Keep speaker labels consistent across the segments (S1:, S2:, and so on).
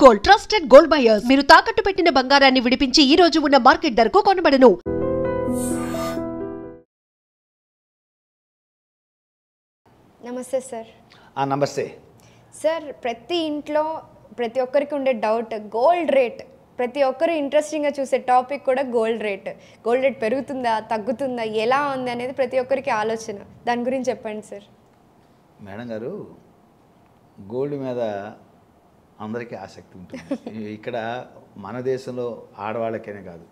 S1: Gold trusted gold buyers మీరు తాకట్టు పెట్టిన బంగారాన్ని విడిపించి ఈ రోజు ఉన్న మార్కెట్ ధరకు కొనబడను.
S2: నమస్తే సార్.
S3: నమస్తే
S2: సార్, ప్రతి ఇంట్లో ప్రతి ఒక్కరికి ఉండే డౌట్ గోల్డ్ రేట్. ప్రతి ఒక్కరు ఇంట్రెస్టింగ్గా చూసే టాపిక్ కూడా గోల్డ్ రేట్. గోల్డ్ రేట్ పెరుగుతుందా, తగ్గుతుందా, ఎలా ఉంది అనేది ప్రతి ఒక్కరికి ఆలోచన. దాని గురించి చెప్పండి సార్.
S3: మేడం గారు, గోల్డ్ మీద అందరికీ ఆసక్తి ఉంటుంది. ఇక్కడ మన దేశంలో ఆడవాళ్ళకనే కాదు,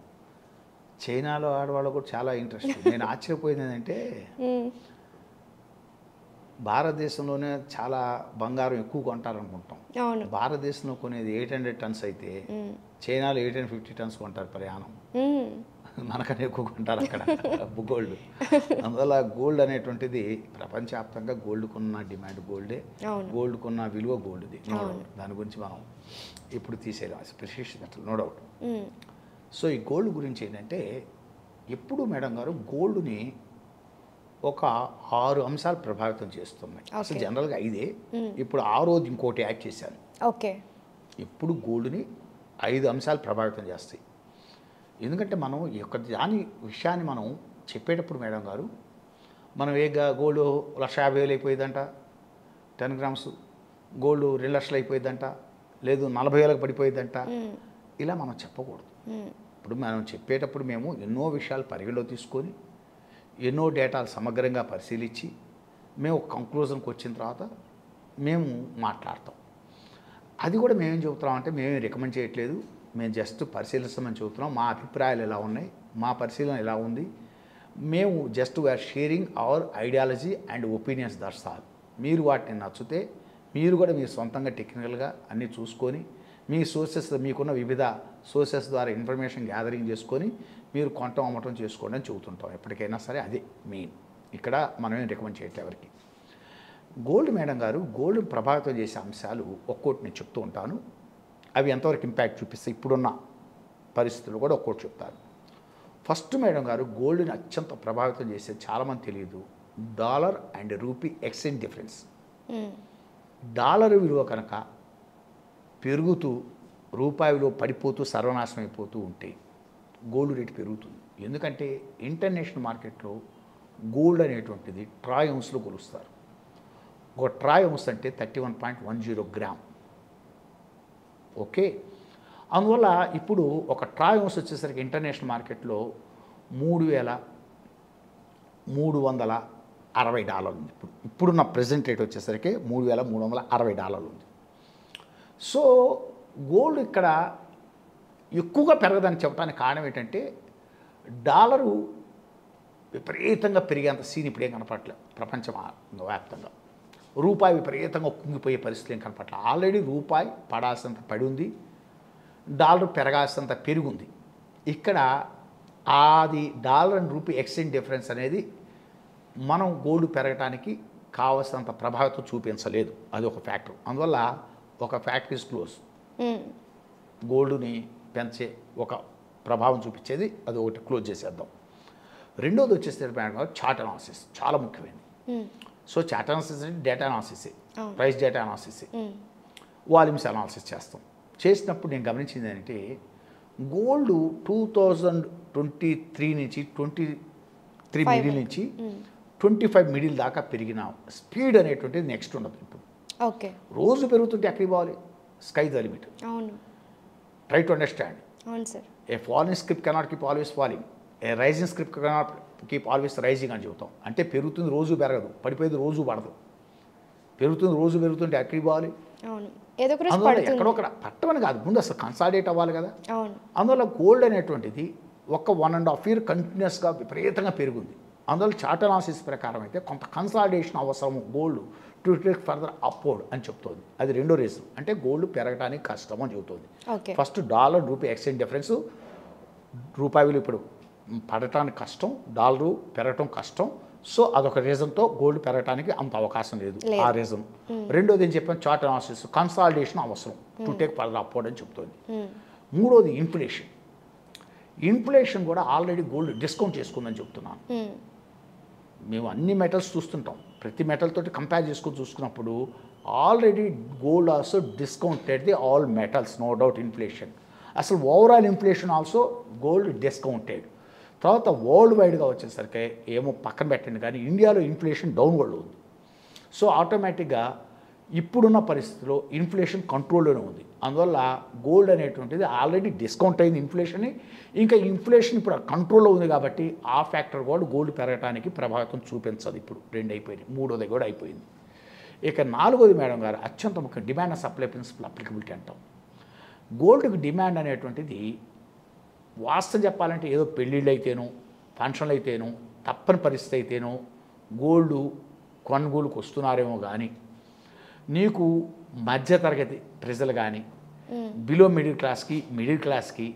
S3: చైనాలో ఆడవాళ్ళకు కూడా చాలా ఇంట్రెస్ట్. నేను ఆశ్చర్యపోయింది ఏంటంటే భారతదేశంలోనే చాలా బంగారం ఎక్కువ కొంటారనుకుంటాం. భారతదేశంలో కొనేది 800 టన్స్ అయితే చైనాలో 850 టన్స్ కొంటారు ప్రయాణం. మనకనే ఎక్కువ కొంటారు అక్కడ గోల్డ్. అందువల్ల గోల్డ్ అనేటువంటిది ప్రపంచవ్యాప్తంగా గోల్డ్కున్న డిమాండ్ గోల్డే, గోల్డ్కున్న విలువ గోల్డ్ది. దాని గురించి మనం ఇప్పుడు తీసేయాలి, ప్రిసిషన్ నో డౌట్. సో ఈ గోల్డ్ గురించి ఏంటంటే, ఎప్పుడు మేడం గారు గోల్డ్ని ఒక 6 అంశాలు ప్రభావితం చేస్తున్నాయి. అసలు జనరల్గా 5, ఇప్పుడు 6వది ఇంకోటి యాడ్ చేశాను.
S2: ఓకే.
S3: ఇప్పుడు గోల్డ్ని 5 అంశాలు ప్రభావితం చేస్తాయి. ఎందుకంటే మనం ఈ యొక్క దాని విషయాన్ని మనం చెప్పేటప్పుడు మేడం గారు, మనం గోల్డ్ 1,50,000 అయిపోయిందంట 10 గ్రామ్స్, గోల్డ్ 2 లక్షలు అయిపోయిందంట, లేదు 40,000కి పడిపోయిందంట, ఇలా మనం చెప్పకూడదు. ఇప్పుడు మనం చెప్పేటప్పుడు మేము ఎన్నో విషయాలు పరిగణలో తీసుకొని ఎన్నో డేటాలు సమగ్రంగా పరిశీలించి మేము ఒక కంక్లూజన్కి వచ్చిన తర్వాత మేము మాట్లాడతాం. అది కూడా మేమేం చెబుతున్నామంటే, మేమేం రికమెండ్ చేయట్లేదు, మేము జస్ట్ పరిశీలిస్తామని చెబుతున్నాం. మా అభిప్రాయాలు ఎలా ఉన్నాయి, మా పరిశీలన ఎలా ఉంది, మేము just we are sharing our ideology and opinions, that's all. మీరు వాటిని నచ్చితే మీరు కూడా మీ సొంతంగా టెక్నికల్గా అన్నీ చూసుకొని మీ సోర్సెస్, మీకున్న వివిధ సోర్సెస్ ద్వారా ఇన్ఫర్మేషన్ గ్యాదరింగ్ చేసుకొని మీరు కొంటం అమ్మటం చేసుకోండి అని చెబుతుంటాం. ఎప్పటికైనా సరే అదే మెయిన్. ఇక్కడ మనమేం రికమెండ్ చేయట్లేదు ఎవరికి. గోల్డ్ మేడం గారు, గోల్డ్ ప్రభావితం చేసే అంశాలు ఒక్కోటి నేను చెప్తూ ఉంటాను. అవి ఎంతవరకు ఇంపాక్ట్ చూపిస్తాయి ఇప్పుడున్న పరిస్థితులు కూడా ఒక్కోటి చెప్తాను. ఫస్ట్ మేడం గారు, గోల్డ్ని అత్యంత ప్రభావితం చేసేది చాలామంది తెలియదు, dollar and rupee exchange difference. Dollar విలువ కనుక పెరుగుతూ రూపాయి విలువ పడిపోతూ సర్వనాశనం అయిపోతూ ఉంటే గోల్డ్ రేటు పెరుగుతుంది. ఎందుకంటే ఇంటర్నేషనల్ మార్కెట్లో గోల్డ్ అనేటువంటిది ట్రాయ్ ఔన్స్లో కొలుస్తారు. ఒక ట్రాయ్ ఔన్స్ అంటే 31.10 గ్రామ్. ఓకే. అందువల్ల ఇప్పుడు ఒక ట్రాయ్ ఔన్స్ వచ్చేసరికి ఇంటర్నేషనల్ మార్కెట్లో $3,360 ఉంది. ఇప్పుడున్న ప్రెజెంట్ రేట్ వచ్చేసరికి $3,360 ఉంది. సో గోల్డ్ ఇక్కడ ఎక్కువగా పెరగదని చెప్పడానికి కారణం ఏంటంటే, డాలరు విపరీతంగా పెరిగేంత సీన్ ఇప్పుడేం కనపడలేదు ప్రపంచ వ్యాప్తంగా. రూపాయి విపరీతంగా కుంగిపోయే పరిస్థితి ఏం కనపడలేదు. ఆల్రెడీ రూపాయి పడాల్సినంత పడి ఉంది, డాలర్ పెరగాల్సినంత పెరుగుంది. ఇక్కడ అది dollar and rupee exchange difference అనేది మనం గోల్డ్ పెరగడానికి కావాల్సినంత ప్రభావితం చూపించలేదు. అది ఒక ఫ్యాక్టర్. అందువల్ల ఒక ఫ్యాక్ట్ ఈజ్ క్లోజ్. గోల్డ్ని పెంచే ఒక ప్రభావం చూపించేది అది ఒకటి క్లోజ్ చేసేద్దాం. రెండోది వచ్చేస్తే చార్ట్ అనాలిసిస్ చాలా ముఖ్యమైనది. సో చార్ట్ అనాలిసిస్ అంటే data analysis, price data analysis, volumes analysis చేస్తాం. చేసినప్పుడు నేను గమనించింది ఏంటంటే, గోల్డ్ 2023 నుంచి 23 మిడిల్ నుంచి 25 మిడిల్ దాకా పెరిగిన స్పీడ్ అనేటువంటిది నెక్స్ట్ ఉండదు. ఇప్పుడు
S2: ఓకే,
S3: రోజు పెరుగుతుంటే ఎక్కడికి పోవాలి? Sky the limit.
S2: అవును.
S3: Try to understand.
S2: అవును sir.
S3: A falling script cannot keep always falling, a rising script cannot keep always rising అని చెబుతాం. అంటే పెరుగుతుంది రోజు పెరగదు, పడిపోయేది రోజు పడదు. పెరుగుతుంది రోజు పెరుగుతుంటే ఎక్కడికి పోవాలి?
S2: అవును,
S3: అందువల్ల ఎక్కడొక్కడ పట్టమని కాదు, ముందు అసలు కన్సాలిడేట్ అవ్వాలి కదా.
S2: అవును.
S3: అందువల్ల గోల్డ్ అనేటువంటిది ఒక 1.5 year కంటిన్యూస్గా విపరీతంగా పెరిగింది. అందువల్ల చార్ట్ అనాలిసిస్ ప్రకారం అయితే కొంత కన్సాలిడేషన్ అవసరము gold to take further upward అని చెప్తుంది. అది రెండో రీజన్. అంటే గోల్డ్ పెరగడానికి కష్టం అని చెబుతుంది. First dollar rupee exchange difference, రూపాయి విలువ ఇప్పుడు పడటానికి కష్టం, డాలరు పెరగటం కష్టం. సో అదొక రీజన్తో గోల్డ్ పెరగడానికి అంత అవకాశం లేదు, ఆ రీజన్. రెండోది ఏం చెప్పాను, చార్ట్ అనాలిసిస్ కన్సాలిడేషన్ అవసరం టు టేక్ ఫర్దర్ అప్వర్డ్ అని చెప్తుంది. మూడోది ఇన్ఫ్లేషన్. ఇన్ఫ్లేషన్ కూడా ఆల్రెడీ గోల్డ్ డిస్కౌంట్ చేసుకుందని చెప్తున్నాను. మేము అన్ని మెటల్స్ చూస్తుంటాం, ప్రతి మెటల్ తోటి కంపేర్ చేసుకొని చూసుకున్నప్పుడు already gold also discounted the all metals, no doubt inflation. అసలు overall inflation also gold discounted. తర్వాత వరల్డ్ వైడ్గా వచ్చేసరికి ఏమో పక్కన పెట్టండి, కానీ ఇండియాలో ఇన్ఫ్లేషన్ డౌన్వర్డ్ ఉంది. సో ఆటోమేటిక్గా ఇప్పుడున్న పరిస్థితిలో ఇన్ఫ్లేషన్ కంట్రోల్లోనే ఉంది. అందువల్ల గోల్డ్ అనేటువంటిది ఆల్రెడీ డిస్కౌంట్ అయింది ఇన్ఫ్లేషన్ని, ఇంకా ఇన్ఫ్లేషన్ ఇప్పుడు కంట్రోల్లో ఉంది కాబట్టి ఆ ఫ్యాక్టర్ కూడా గోల్డ్ పెరగడానికి ప్రభావితం చూపించదు. ఇప్పుడు 2 అయిపోయినాయి, 3వది కూడా అయిపోయింది. ఇక 4వది మేడం గారు అత్యంత ముఖ్యం, demand and supply principle applicability అంటాం. గోల్డ్కి డిమాండ్ అనేటువంటిది వాస్తవం చెప్పాలంటే ఏదో పెళ్ళిళ్ళు అయితేనో ఫంక్షన్లు అయితేనో తప్పని పరిస్థితి అయితేనో గోల్డ్ కొనుగోలుకు వస్తున్నారేమో కానీ నీకు మధ్యతరగతి ప్రజలు కానీ బిలో మిడిల్ క్లాస్కి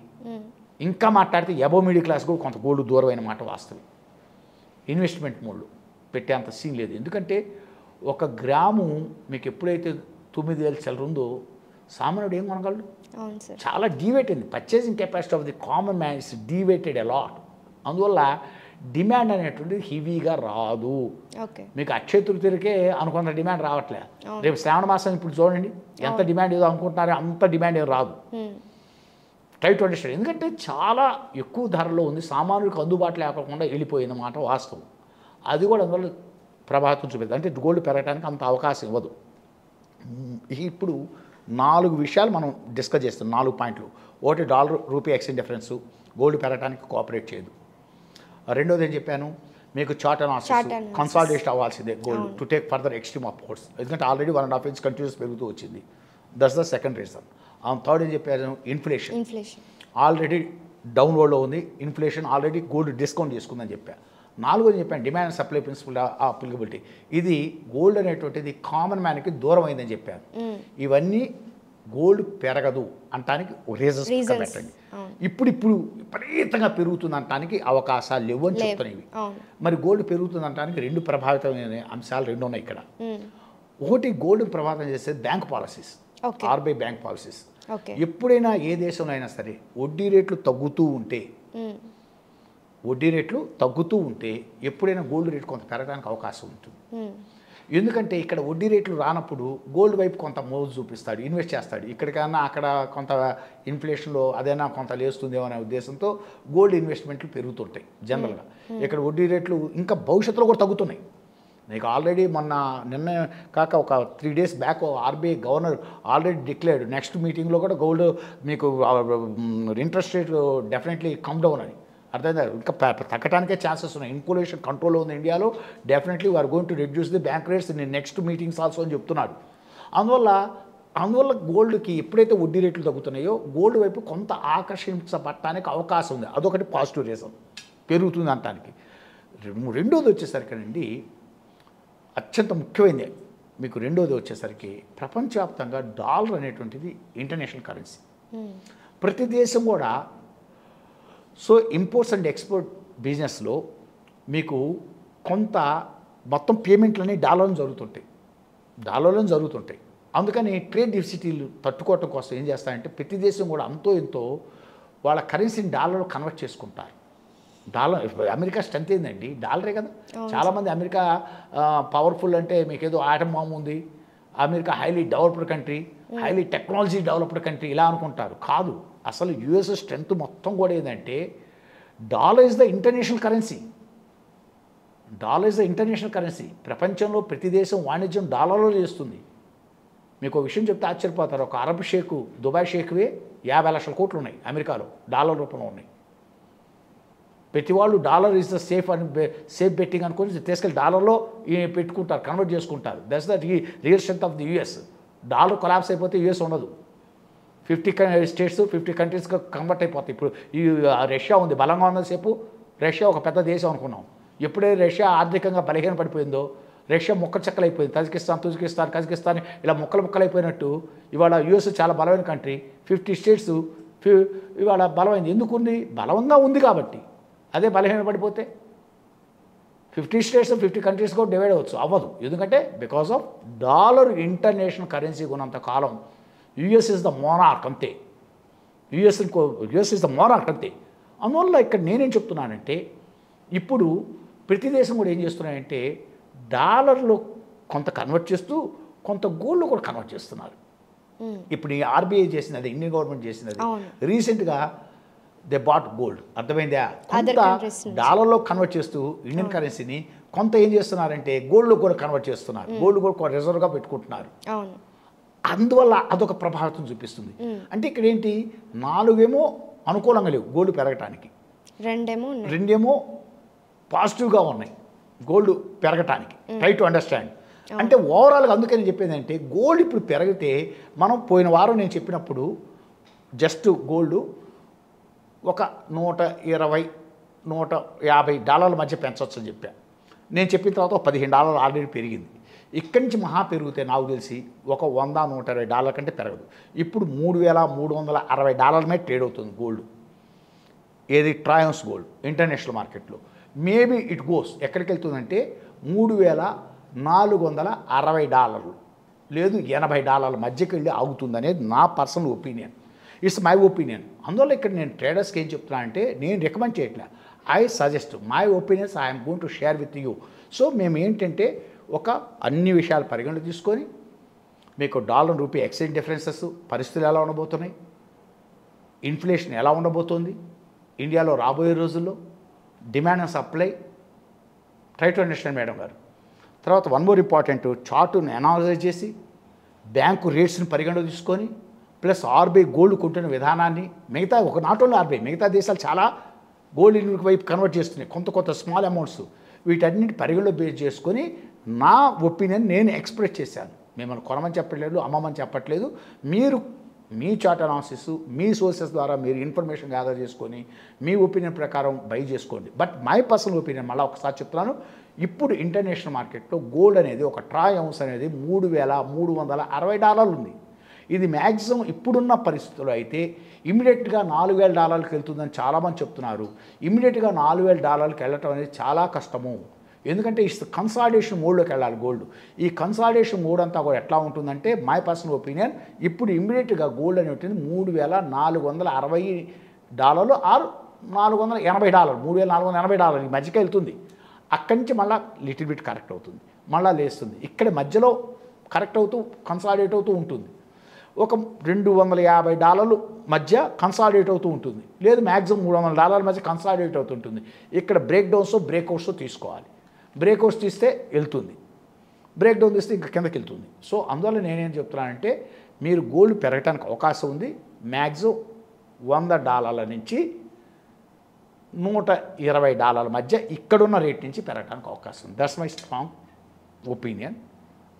S3: ఇంకా మాట్లాడితే ఎబో మిడిల్ క్లాస్ కూడా కొంత గోల్డ్ దూరమైన మాట వాస్తవం. ఇన్వెస్ట్మెంట్ మోడ్లో పెట్టేంత సీన్ లేదు. ఎందుకంటే 1 గ్రాము మీకు ఎప్పుడైతే 9,000 చిల్లర ఉందో సామాన్యుడు ఏం కొనగలడు? చాలా deviated. Purchasing capacity of the common man is deviated a lot. అందువల్ల డిమాండ్ అనేటువంటిది హెవీగా రాదు. మీకు అక్షయ తృతీయకే అనుకున్న డిమాండ్ రావట్లే. రేపు శ్రావణ మాసం ఇప్పుడు చూడండి ఎంత డిమాండ్ ఏదో అనుకుంటున్నారో అంత డిమాండ్ ఏం రాదు. Try to understand. ఎందుకంటే చాలా ఎక్కువ ధరలో ఉంది, సామాన్యులకు అందుబాటులో లేకుండా వెళ్ళిపోయింది మాట వాస్తవం. అది కూడా అందువల్ల ప్రభావితం చూపిస్తుంది. అంటే గోల్డ్ పెరగడానికి అంత అవకాశం ఇవ్వదు. ఇప్పుడు 4 విషయాలు మనం డిస్కస్ చేస్తాం, 4 పాయింట్లు. ఒకటి dollar rupee exchange difference gold పెరగడానికి కోఆపరేట్ చేయదు. రెండోది ఏం చెప్పాను మీకు, చార్ట్ అనాలిసిస్ కన్సాలిడేషన్ అవ్వాల్సిందే gold to take further extreme upwards. ఎందుకంటే ఆల్రెడీ 1.5 ఇంచ్ కంటిన్యూస్ పెరుగుతూ వచ్చింది. That's the second reason. Third ఏం చెప్పాను, ఇన్ఫ్లేషన్ ఆల్రెడీ డౌన్వర్డ్లో ఉంది. ఇన్ఫ్లేషన్ ఆల్రెడీ గోల్డ్ డిస్కౌంట్ చేసుకుందని చెప్పాను. 4వది చెప్పాను demand and supply principle applicability. ఇది గోల్డ్ అనేటువంటిది కామన్ మ్యాన్కి దూరం అయిందని చెప్పాను. ఇవన్నీ గోల్డ్ పెరగదు అంటానికి రీజన్స్ పెట్టండి. ఇప్పుడు విపరీతంగా పెరుగుతుంది అంటానికి అవకాశాలు లేవు అని చెప్తున్నాయి. మరి గోల్డ్ పెరుగుతుంది అంటానికి 2 ప్రభావితమైన అంశాలు 2 ఉన్నాయి ఇక్కడ. ఒకటి గోల్డ్ ప్రభావితం చేసే bank policies, RBI bank policies. ఎప్పుడైనా ఏ దేశంలో అయినా సరే వడ్డీ రేట్లు తగ్గుతూ ఉంటే ఎప్పుడైనా గోల్డ్ రేట్ కొంత పెరగడానికి అవకాశం ఉంటుంది. ఎందుకంటే ఇక్కడ వడ్డీ రేట్లు రానప్పుడు గోల్డ్ వైపు కొంత మోజు చూపిస్తాడు, ఇన్వెస్ట్ చేస్తాడు. ఇక్కడికన్నా అక్కడ కొంత ఇన్ఫ్లేషన్లో అదైనా కొంత లేస్తుందేమో అనే ఉద్దేశంతో గోల్డ్ ఇన్వెస్ట్మెంట్లు పెరుగుతుంటాయి జనరల్గా. ఇక్కడ వడ్డీ రేట్లు ఇంకా భవిష్యత్తులో కూడా తగ్గుతున్నాయి. నీకు ఆల్రెడీ నిన్న కాక ఒక 3 days back RBI governor already declared next మీటింగ్లో కూడా గోల్డ్ మీకు interest rate definitely come down అని. అర్థమైందా? ఇంకా తగ్గటానికే ఛాన్సెస్ ఉన్నాయి. ఇన్ఫ్లేషన్ కంట్రోల్లో ఉంది ఇండియాలో. Definitely we are going to reduce the bank rates in next meetings also అని చెప్తున్నాడు. అందువల్ల గోల్డ్కి ఎప్పుడైతే వడ్డీ రేట్లు తగ్గుతున్నాయో గోల్డ్ వైపు కొంత ఆకర్షించబడటానికి అవకాశం ఉంది. అదొకటి పాజిటివ్ రీజన్ పెరుగుతుంది అనటానికి. రెండోది వచ్చేసరికేనండి అత్యంత ముఖ్యమైనది మీకు. రెండోది వచ్చేసరికి ప్రపంచవ్యాప్తంగా డాలర్ అనేటువంటిది ఇంటర్నేషనల్ కరెన్సీ. ప్రతి దేశం కూడా సో ఇంపోర్ట్స్ అండ్ ఎక్స్పోర్ట్ బిజినెస్లో మీకు కొంత మొత్తం పేమెంట్లన్నీ డాలర్లో జరుగుతుంటాయి. అందుకని ట్రేడ్ డిఫిసిటీలు తట్టుకోవటం కోసం ఏం చేస్తారంటే ప్రతి దేశం కూడా అంతో ఎంతో వాళ్ళ కరెన్సీని డాలర్లో కన్వర్ట్ చేసుకుంటారు. అమెరికా స్ట్రెంత్ ఏందండి డాలరే కదా. చాలామంది అమెరికా పవర్ఫుల్ అంటే మీకేదో ఆటం బాంబు ఉంది, America highly developed country, highly technology developed country ఇలా అనుకుంటారు. కాదు, అసలు యుఎస్ స్ట్రెంత్ మొత్తం కూడా ఏంటంటే dollar is the international currency. ప్రపంచంలో ప్రతి దేశం వాణిజ్యం డాలర్లో చేస్తుంది. మీకు ఒక విషయం చెప్తే ఆశ్చర్యపోతారు. ఒక అరబ్ షేక్, దుబాయ్ షేక్వే 50 లక్షల కోట్లు ఉన్నాయి అమెరికాలో, డాలర్ రూపంలో ఉన్నాయి. ప్రతి వాళ్ళు dollar is the safe betting అనుకొని తీసుకెళ్ళి డాలర్లో పెట్టుకుంటారు, కన్వర్ట్ చేసుకుంటారు. That's the real strength of the US. Dollar collapse అయిపోతే యుఎస్ ఉండదు. 50 స్టేట్స్ 50 కంట్రీస్గా కన్వర్ట్ అయిపోతాయి. ఇప్పుడు ఈ రష్యా ఉంది, బలంగా ఉన్నసేపు రష్యా ఒక పెద్ద దేశం అనుకున్నాం. ఎప్పుడైతే రష్యా ఆర్థికంగా బలహీన పడిపోయిందో రష్యా ముక్కచెక్కలైపోయింది. కజకిస్తాన్ ఇలా ముక్కలైపోయినట్టు ఇవాళ యుఎస్ చాలా బలమైన కంట్రీ. 50 స్టేట్స్ ఇవాళ బలమైంది. ఎందుకు ఉంది? బలంగా ఉంది కాబట్టి. అదే బలహీన పడిపోతే 50 స్టేట్స్ 50 కంట్రీస్ కూడా డివైడ్ అవ్వదు. ఎందుకంటే because of dollar international currency ఉన్నంత కాలం యుఎస్ ఇస్ ద మోనార్క్ అంతే. యుఎస్ ఇస్ ద మోనార్క్ అంతే. అందువల్ల ఇక్కడ నేనేం చెప్తున్నానంటే ఇప్పుడు ప్రతి దేశం కూడా ఏం చేస్తున్నాయంటే డాలర్లో కొంత కన్వర్ట్ చేస్తూ కొంత గోల్డ్ కూడా కన్వర్ట్ చేస్తున్నారు. ఇప్పుడు ఈ ఆర్బీఐ చేసినది, ఇండియన్ గవర్నమెంట్ చేసినది, రీసెంట్గా దే బాట్ గోల్డ్. అర్థమైందా? కొంత డాలర్లో కన్వర్ట్ చేస్తూ ఇండియన్ కరెన్సీని కొంత ఏం చేస్తున్నారంటే గోల్డ్లో కూడా కన్వర్ట్ చేస్తున్నారు. గోల్డ్ కూడా రిజర్వ్గా పెట్టుకుంటున్నారు. అందువల్ల అదొక ప్రభావితం చూపిస్తుంది. అంటే ఇక్కడ ఏంటి, 4 ఏమో అనుకూలంగా లేవు గోల్డ్ పెరగటానికి, రెండేమో పాజిటివ్గా ఉన్నాయి గోల్డ్ పెరగటానికి. Try to understand. అంటే ఓవరాల్గా అందుకని చెప్పేది అంటే గోల్డ్ ఇప్పుడు పెరిగితే మనం పోయిన వారం నేను చెప్పినప్పుడు జస్ట్ గోల్డ్ ఒక $120-150 మధ్య పెంచవచ్చు అని చెప్పా. నేను చెప్పిన తర్వాత $15 ఆల్రెడీ పెరిగింది. ఇక్కడి నుంచి మహా పెరిగితే నాకు తెలిసి ఒక $100-120 కంటే పెరగదు. ఇప్పుడు $3,360 మీద ట్రేడ్ అవుతుంది గోల్డ్. ఏది? ట్రయన్స్ గోల్డ్ ఇంటర్నేషనల్ మార్కెట్లో. మేబీ ఇట్ గోస్ ఎక్కడికి వెళ్తుందంటే $3,460 లేదు $80 మధ్యకి వెళ్ళి ఆగుతుందనేది నా personal opinion. It's my opinion. అందువల్ల ఇక్కడ నేను ట్రేడర్స్కి ఏం చెప్తున్నా అంటే నేను రికమెండ్ చేయట్లే, I suggest my opinions I'm going to share with you. So మేము ఏంటంటే అన్ని విషయాలు పరిగణలో తీసుకొని మీకు డాలర్ రూపీ ఎక్స్చేంజ్ డిఫరెన్సెస్ పరిస్థితులు ఎలా ఉండబోతున్నాయి, ఇన్ఫ్లేషన్ ఎలా ఉండబోతోంది ఇండియాలో రాబోయే రోజుల్లో, demand and supply, try to understand madam గారు. తర్వాత వన్ మోర్ ఇంపార్టెంట్, చార్టును అనాలైజ్ చేసి బ్యాంకు రేట్స్ని పరిగణలో తీసుకొని ప్లస్ ఆర్బీఐ గోల్డ్ కొంటున్న విధానాన్ని, మిగతా నాట్ ఓన్లీ ఆర్బీఐ, మిగతా దేశాలు చాలా గోల్డ్ వైపు కన్వర్ట్ చేస్తున్నాయి కొంత స్మాల్ అమౌంట్స్. వీటన్నిటి పరిగణలో బేస్ చేసుకొని నా ఒపీనియన్ నేను ఎక్స్ప్రెస్ చేశాను. మిమ్మల్ని కొనమని చెప్పట్లేదు, అమ్మమని చెప్పట్లేదు. మీరు మీ చార్ట్ అనాలిసిస్, మీ సోర్సెస్ ద్వారా మీరు ఇన్ఫర్మేషన్ గ్యాదర్ చేసుకొని మీ ఒపీనియన్ ప్రకారం బై చేసుకోండి. బట్ మై పర్సనల్ ఒపీనియన్ మళ్ళీ ఒకసారి చెప్తున్నాను, ఇప్పుడు ఇంటర్నేషనల్ మార్కెట్లో గోల్డ్ అనేది ఒక ట్రాయ్ ఔన్స్ అనేది $3,360 ఉంది. ఇది మ్యాక్సిమం ఇప్పుడున్న పరిస్థితుల్లో అయితే ఇమీడియట్గా $4,000కి వెళ్తుందని చాలామంది చెప్తున్నారు. ఇమీడియట్గా $4,000కి వెళ్ళటం అనేది చాలా కష్టము. ఎందుకంటే ఈ కన్సాలిడేషన్ మోడ్లోకి వెళ్ళాలి గోల్డ్. ఈ కన్సాలిడేషన్ మోడ్ అంతా కూడా ఎట్లా ఉంటుందంటే మై పర్సనల్ ఒపీనియన్ ఇప్పుడు ఇమీడియట్గా గోల్డ్ అని ఉంటుంది $3,460 ఆర్ $480, $3,480 ఈ మధ్యకి వెళ్తుంది. అక్కడి నుంచి మళ్ళీ లిటిల్ బిట్ కరెక్ట్ అవుతుంది, మళ్ళీ లేస్తుంది. ఇక్కడ మధ్యలో కరెక్ట్ అవుతూ కన్సాలిడేట్ అవుతూ ఉంటుంది. ఒక $250 మధ్య కన్సాలిడేట్ అవుతూ ఉంటుంది, లేదు మ్యాక్సిమం $300 మధ్య కన్సాలిడేట్ అవుతుంటుంది. ఇక్కడ బ్రేక్అవుట్స్ తీసుకోవాలి. బ్రేక్అవుట్స్ తీస్తే వెళ్తుంది, బ్రేక్ డౌన్ తీస్తే ఇంకా కిందకి వెళ్తుంది. సో అందువల్ల నేనేం చెప్తున్నానంటే మీరు గోల్డ్ పెరగడానికి అవకాశం ఉంది. మ్యాక్సిమం $100 నుంచి $120 మధ్య ఇక్కడున్న రేట్ నుంచి పెరగడానికి అవకాశం ఉంది. That's my strong opinion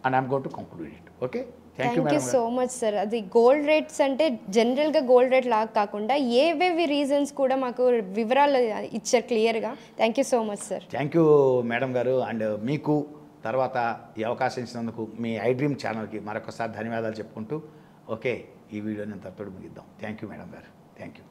S3: and I'm going to conclude it. Okay,
S2: thank you so much sir. అది గోల్డ్ రేట్స్ అంటే జనరల్గా గోల్డ్ రేట్ లాగా కాకుండా ఏవేవి రీజన్స్ కూడా మాకు వివరాలు ఇచ్చారు క్లియర్గా. Thank you so much sir.
S3: Thank you madam గారు. అండ్ మీకు తర్వాత ఈ అవకాశం ఇచ్చినందుకు మీ ఐ డ్రీమ్ ఛానల్కి మరొకసారి ధన్యవాదాలు చెప్పుకుంటూ ఓకే ఈ వీడియోని తప్పడు ముగిద్దాం. థ్యాంక్ యూ మేడం గారు. Thank you.